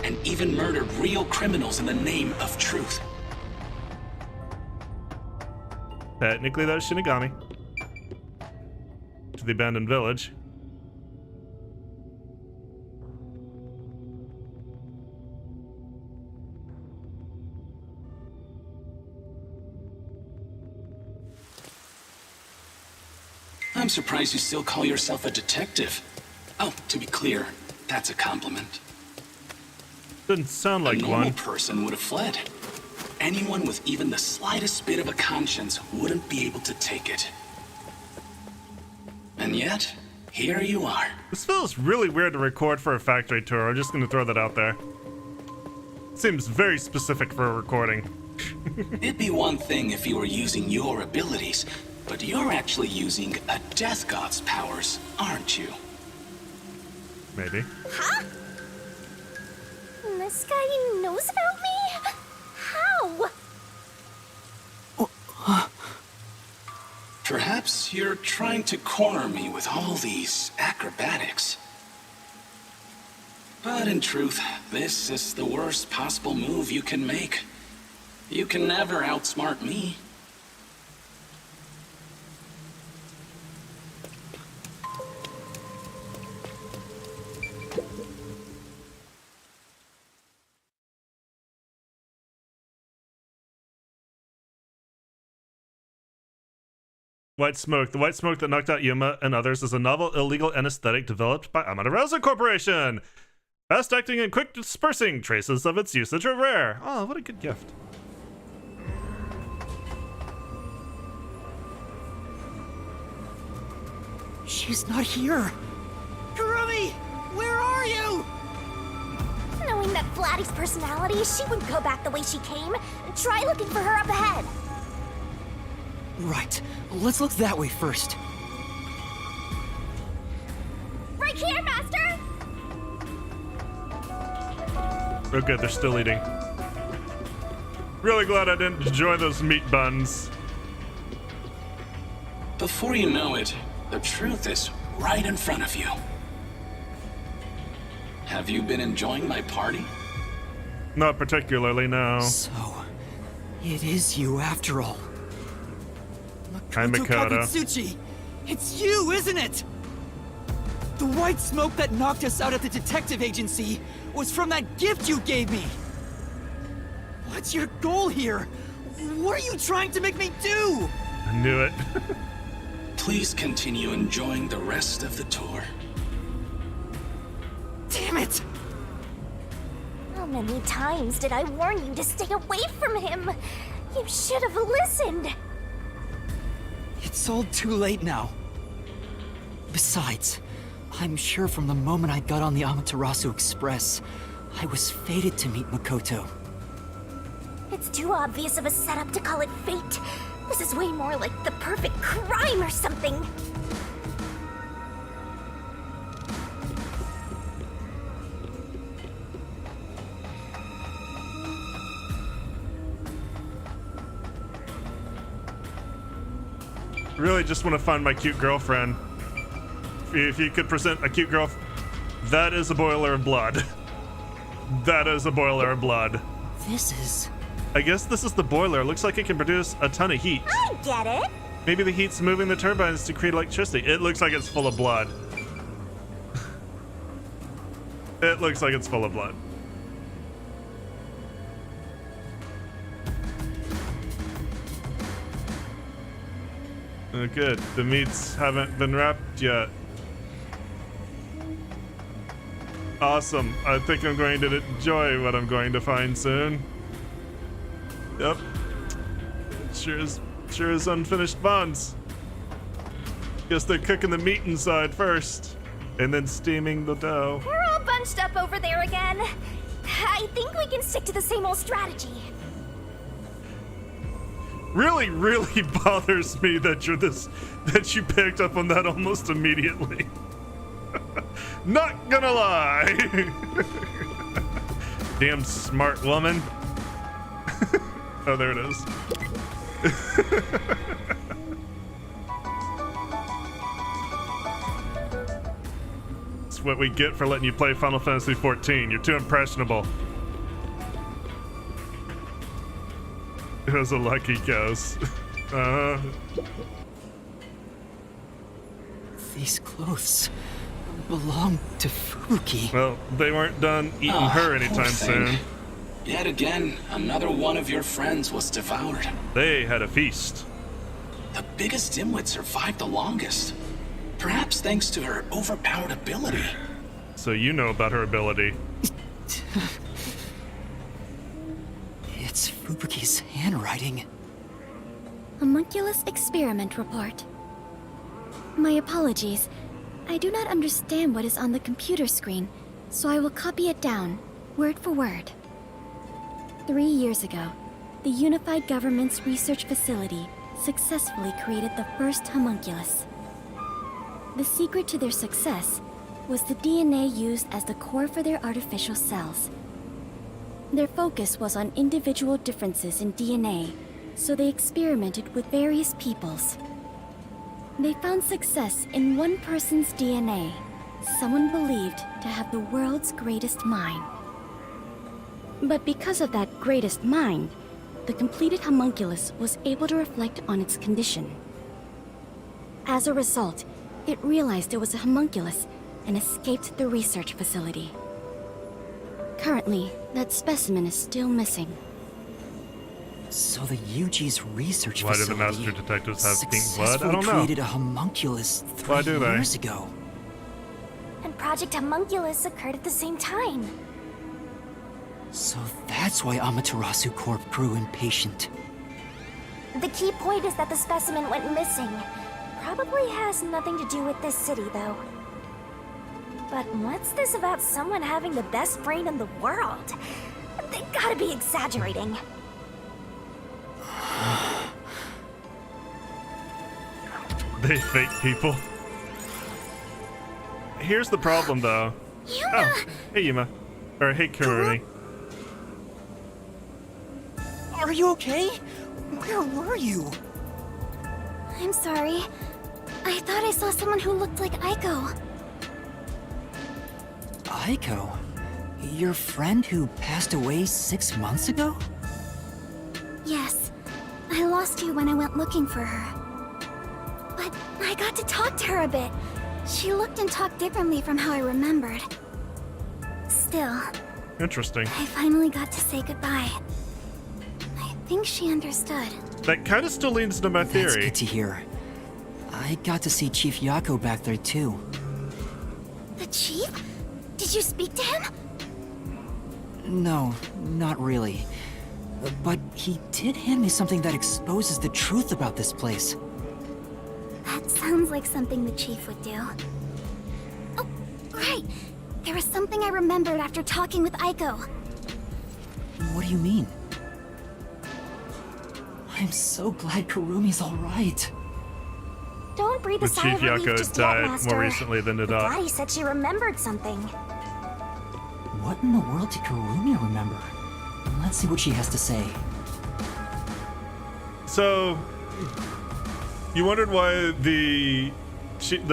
D: and even murdered real criminals in the name of truth.
A: Technically, that's Shinigami. To the abandoned village.
D: I'm surprised you still call yourself a detective. Oh, to be clear, that's a compliment.
A: Didn't sound
D: A
A: like
D: normal
A: one.
D: person would have fled. Anyone with even the slightest bit of a conscience wouldn't be able to take it. And yet, here you are.
A: This feels really weird to record for a factory tour. I'm just gonna throw that out there. Seems very specific for a recording.
D: It'd be one thing if you were using your abilities, but you're actually using a Death God's powers, aren't you?
A: Maybe.
C: Huh? This guy knows about me? How?
D: Perhaps you're trying to corner me with all these acrobatics. But in truth, this is the worst possible move you can make. You can never outsmart me.
A: White Smoke. The white smoke that knocked out Yuma and others is a novel illegal anesthetic developed by Amaterasu Corporation. Fast acting and quick dispersing. Traces of its usage are rare. Oh, what a good gift.
B: She's not here. Kurumi, where are you?
C: Knowing that Vladdy's personality, she wouldn't go back the way she came. Try looking for her up ahead.
B: Right. Let's look that way first.
C: Right here, Master!
A: Oh good, they're still eating. Really glad I didn't join those meat buns.
D: Before you know it, the truth is right in front of you. Have you been enjoying my party?
A: Not particularly, no.
B: So, it is you after all.
A: Hi, Makoto.
B: Kagutsuchi! It's you, isn't it? The white smoke that knocked us out at the detective agency was from that gift you gave me! What's your goal here? What are you trying to make me do?
A: I knew it.
D: Please continue enjoying the rest of the tour.
B: Damn it!
C: How many times did I warn you to stay away from him? You should have listened.
B: It's all too late now. Besides, I'm sure from the moment I got on the Amaterasu Express, I was fated to meet Makoto.
C: It's too obvious of a setup to call it fate. This is way more like the perfect crime or something.
A: Really just want to find my cute girlfriend. If you could present a cute girl, that is a boiler of blood. That is a boiler of blood.
B: This is...
A: I guess this is the boiler. Looks like it can produce a ton of heat.
C: I get it.
A: Maybe the heat's moving the turbines to create electricity. It looks like it's full of blood. It looks like it's full of blood. Oh, good. The meats haven't been wrapped yet. Awesome. I think I'm going to enjoy what I'm going to find soon. Yep. Sure is unfinished buns. Guess they're cooking the meat inside first, and then steaming the dough.
C: We're all bunched up over there again. I think we can stick to the same old strategy.
A: Really, really bothers me that you picked up on that almost immediately. Not gonna lie. Damn smart woman. Oh, there it is. That's what we get for letting you play Final Fantasy XIV. You're too impressionable. It was a lucky guess.
B: These clothes belong to Fubuki.
A: Well, they weren't done eating her anytime
D: poor thing.
A: soon.
D: Yet again, another one of your friends was devoured.
A: They had a feast.
D: The biggest dimwit survived the longest. Perhaps thanks to her overpowered ability.
A: So you know about her ability.
B: It's Fubuki's handwriting.
C: Homunculus experiment report. My apologies. I do not understand what is on the computer screen, so I will copy it down, word for word. 3 years ago, the Unified Government's research facility successfully created the first homunculus. The secret to their success was the DNA used as the core for their artificial cells. Their focus was on individual differences in DNA, so they experimented with various peoples. They found success in one person's DNA, someone believed to have the world's greatest mind. But because of that greatest mind, the completed homunculus was able to reflect on its condition. As a result, it realized it was a homunculus and escaped the research facility. Currently, that specimen is still missing.
B: So the UG's research
A: Why do the
B: facility
A: master detectives have pink blood? I
B: successfully
A: don't know.
B: created a homunculus
A: Why
B: 3
A: do they?
B: years ago.
C: And Project Homunculus occurred at the same time.
B: So that's why Amaterasu Corp grew impatient.
C: The key point is that the specimen went missing. Probably has nothing to do with this city, though. But what's this about someone having the best brain in the world? They gotta be exaggerating.
A: They fake people. Here's the problem, though.
C: Yuma!
A: Oh, hey Yuma. Or hey Kurumi.
B: Are you okay? Where were you?
C: I'm sorry. I thought I saw someone who looked like Aiko.
B: Aiko? Your friend who passed away 6 months ago?
C: Yes. I lost you when I went looking for her. But I got to talk to her a bit. She looked and talked differently from how I remembered. Still,
A: Interesting.
C: I finally got to say goodbye. I think she understood.
A: That kind of still leans to my
B: That's
A: theory.
B: good to hear. I got to see Chief Yako back there too.
C: The chief? Did you speak to him?
B: No, not really. But he did hand me something that exposes the truth about this place.
C: That sounds like something the chief would do. Oh, right. There was something I remembered after talking with Aiko.
B: What do you mean? I'm so glad Kurumi's alright.
C: Don't breathe a
A: The
C: sigh
A: Chief
C: of relief
A: Yako
C: just
A: died
C: yet,
A: more
C: Master.
A: recently than
C: The
A: Nadat.
C: body said she remembered something.
B: What in the world did Kurumi remember? Let's see what she has to say.
A: So, You wondered why the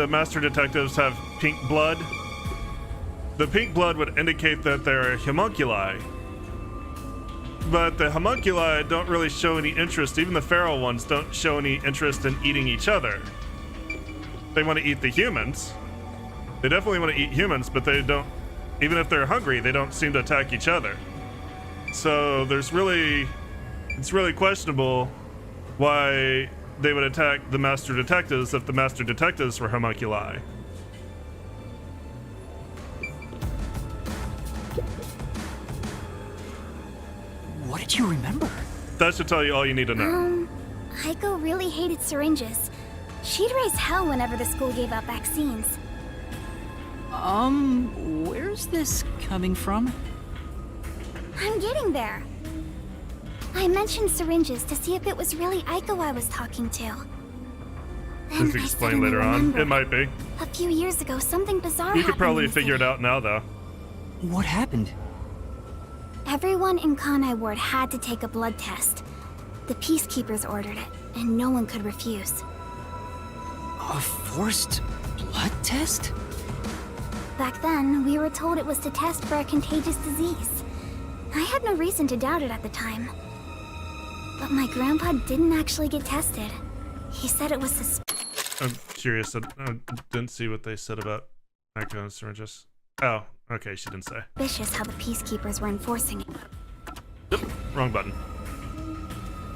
A: master detectives have pink blood? The pink blood would indicate that they're homunculi. But the homunculi don't really show any interest, even the feral ones don't show any interest in eating each other. They want to eat the humans. They definitely want to eat humans, but they don't, even if they're hungry, they don't seem to attack each other. So it's really questionable why they would attack the master detectives if the master detectives were homunculi.
B: What did you remember?
A: That should tell you all you need to know.
C: Aiko really hated syringes. She'd raise hell whenever the school gave out vaccines.
B: Where's this coming from?
C: I'm getting there. I mentioned syringes to see if it was really Aiko I was talking to. Then
A: Just
C: I
A: explain
C: suddenly
A: later on.
C: remembered.
A: It might be.
C: A few years ago, something bizarre
A: You could
C: happened
A: probably
C: in the
A: figure it
C: city.
A: out now, though.
B: What happened?
C: Everyone in Kanai Ward had to take a blood test. The Peacekeepers ordered it, and no one could refuse.
B: A forced blood test?
C: Back then, we were told it was to test for a contagious disease. I had no reason to doubt it at the time. But my grandpa didn't actually get tested. He said it was
A: I'm curious. I didn't see what they said about Aiko and syringes. Oh, okay, she didn't say.
C: suspicious how the Peacekeepers were enforcing it.
A: Yep, wrong button.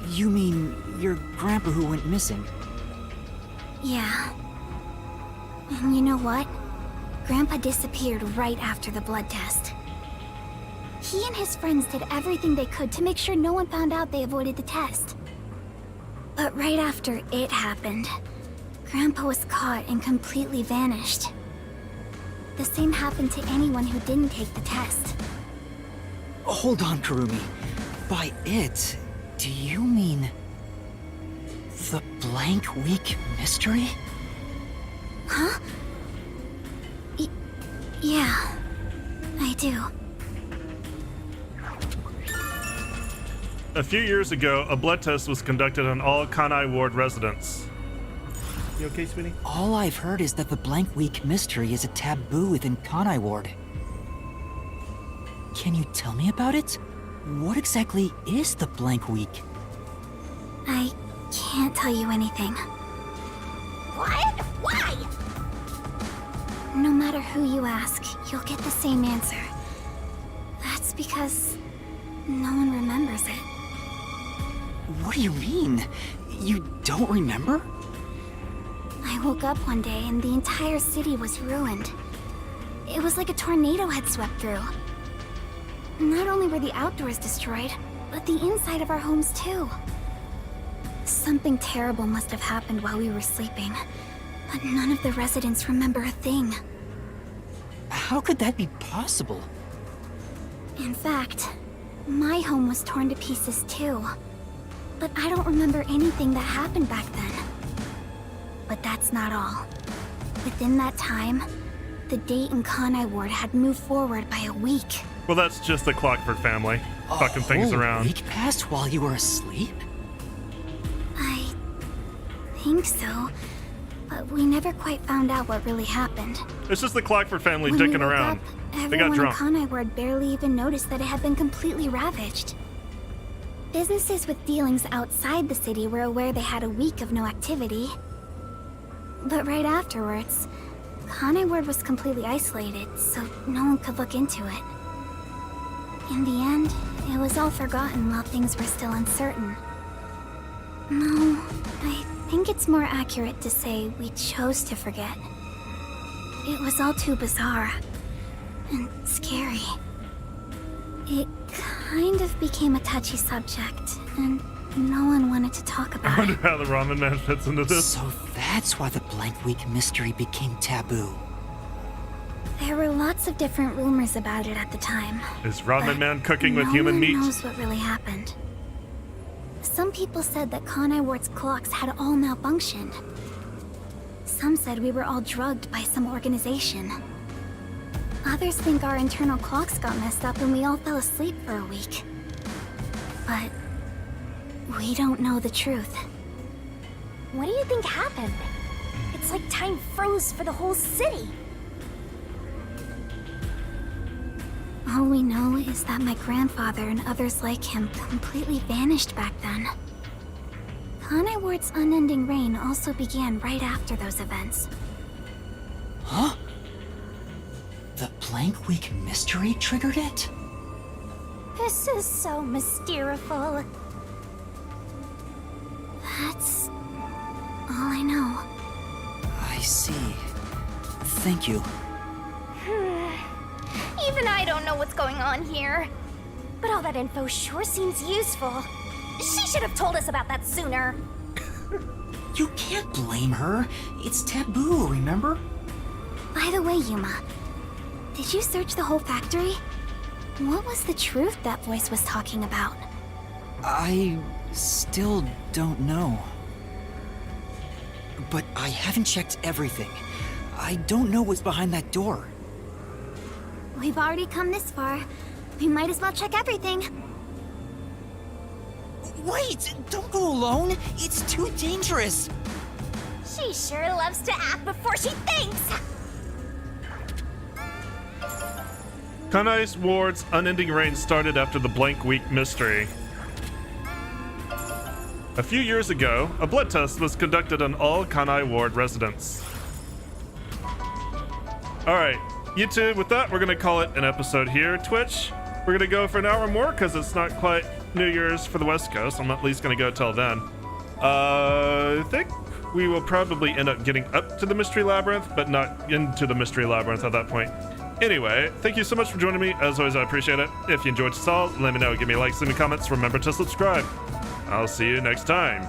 B: You mean your grandpa who went missing?
C: Yeah. And you know what? Grandpa disappeared right after the blood test. He and his friends did everything they could to make sure no one found out they avoided the test. But right after it happened, Grandpa was caught and completely vanished. The same happened to anyone who didn't take the test.
B: Hold on, Kurumi. By it, do you mean the Blank Week mystery?
C: Huh? Yeah, I do.
A: A few years ago, a blood test was conducted on all Kanai Ward residents. You okay, sweetie?
B: All I've heard is that the Blank Week mystery is a taboo within Kanai Ward. Can you tell me about it? What exactly is the Blank Week?
C: I can't tell you anything. What? Why? No matter who you ask, you'll get the same answer. That's because no one remembers it.
B: What do you mean? You don't remember?
C: I woke up one day and the entire city was ruined. It was like a tornado had swept through. Not only were the outdoors destroyed, but the inside of our homes too. Something terrible must have happened while we were sleeping, but none of the residents remember a thing.
B: How could that be possible?
C: In fact, my home was torn to pieces too. But I don't remember anything that happened back then. But that's not all. Within that time, the date in Kanai Ward had moved forward by a week.
A: Well, that's just the Clockford family. Fucking things
B: A whole
A: around.
B: week passed while you were asleep?
C: I think so. But we never quite found out what really happened.
A: It's just the Clockford family
C: When we
A: dicking
C: woke
A: around.
C: up,
A: They got
C: everyone in
A: drunk.
C: Kanai Ward barely even noticed that it had been completely ravaged. Businesses with dealings outside the city were aware they had a week of no activity. But right afterwards, Kanai Ward was completely isolated, so no one could look into it. In the end, it was all forgotten while things were still uncertain. No, I think it's more accurate to say we chose to forget. It was all too bizarre and scary. It kind of became a touchy subject, and no one wanted to talk
A: I
C: about
A: wonder
C: it.
A: how the Ramen Man fits into this.
B: So that's why the Blank Week mystery became taboo.
C: There were lots of different rumors about it at the time.
A: Is Ramen
C: but
A: Man cooking with
C: no
A: human
C: one
A: meat?
C: knows what really happened. Some people said that Kanai Ward's clocks had all malfunctioned. Some said we were all drugged by some organization. Others think our internal clocks got messed up and we all fell asleep for a week. But we don't know the truth. What do you think happened? It's like time froze for the whole city. All we know is that my grandfather and others like him completely vanished back then. Kanai Ward's unending reign also began right after those events.
B: Huh? The Blank Week mystery triggered it?
C: This is so mysteriful. That's all I know.
B: I see. Thank you.
C: Even I don't know what's going on here. But all that info sure seems useful. She should have told us about that sooner.
B: You can't blame her. It's taboo, remember?
C: By the way, Yuma, did you search the whole factory? What was the truth that voice was talking about?
B: I still don't know. But I haven't checked everything. I don't know what's behind that door.
C: We've already come this far. We might as well check everything.
B: Wait! Don't go alone! It's too dangerous!
C: She sure loves to act before she thinks!
A: Kanai Ward's unending reign started after the Blank Week mystery. A few years ago, a blood test was conducted on all Kanai Ward residents. Alright, YouTube, with that, we're gonna call it an episode here. Twitch, we're gonna go for an hour more because it's not quite New Year's for the West Coast. I'm at least gonna go till then. I think we will probably end up getting up to the Mystery Labyrinth, but not into the Mystery Labyrinth at that point. Anyway, thank you so much for joining me. As always, I appreciate it. If you enjoyed this all, let me know. Give me likes, leave me comments. Remember to subscribe. I'll see you next time.